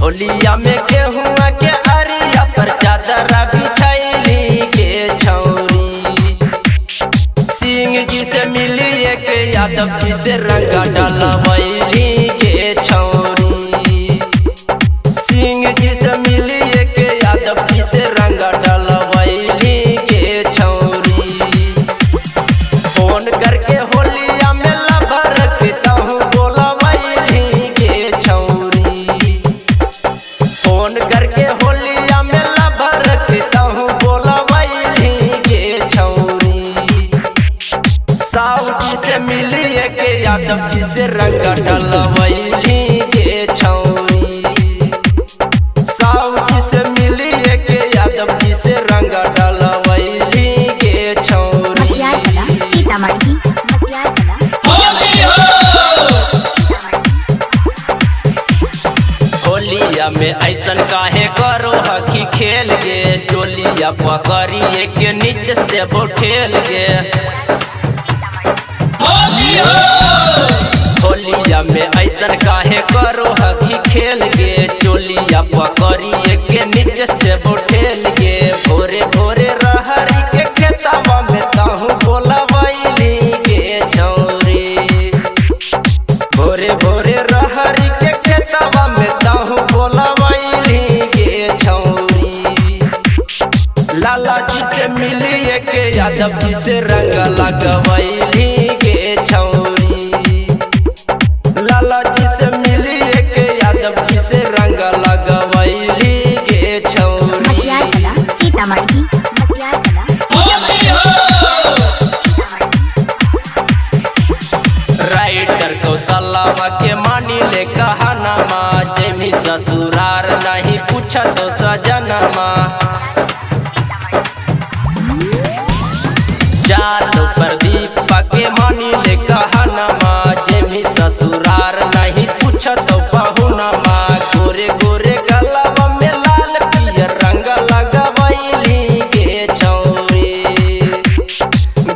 होलिया में गेहुआ के अरिया पर चादर बिछैली के छौरी। सिंह जी से मिली के यादव जी से रंग डलवैली के छौरी। सिंह जी से मिली के यादव जी से रंग डलवैली के छौरी। फोन करके होलिया में लभर के तहु बोलवैली के छौरी। फोन करके होलिया में लभर के तहु बोलवैली के छौरी। साहू जी से मिली के यादव जी से रंग डलवैली के छौरी। साहू जी से मिली के यादव जी से रंग डलवैली के छौरी। होलिया में ऐसन काहे करो हकी खेल गे। चोलिया पकड़िए के नीचे से बोठेल गे। होलिया में ऐसन काहे करो हकी खेल गे। चोलिया पकड़िए के नीचे से बोठेल गे। भोरे भोरे रहरी के खेतवा में तहु बोलवैली के छौरी। भोरे भोरे रहरी के खेतवा में तहु बोलवैली के छौरी। लाला जी से मिली के यादव जी से रंग लगवैली के छौरी। लाला जी से मिली के यादव जी से रंग लगवैली के छौरी। राइटर कौशलवा के मानी ले कहनमा। जेमी ससुरार नहीं पूछा तो सजनमा। जादू प्रदीप के मानी ले कहनमा। जेमी ससुरार नहीं पूछा तो पहुनमा। गोरे गोरे गलवा में लाल पियर रंग लगवैली के छौरी।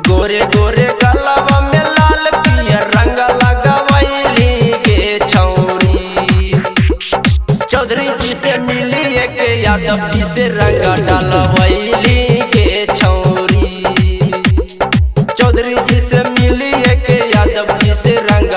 गोरे गोरे गलवा में लाल पियर रंग लगवैली के छौरी। चौधरी जी से मिली के यादव जी से रंग डलवैली के छौरी। चौधरी जी से मिली के यादव जी से रंग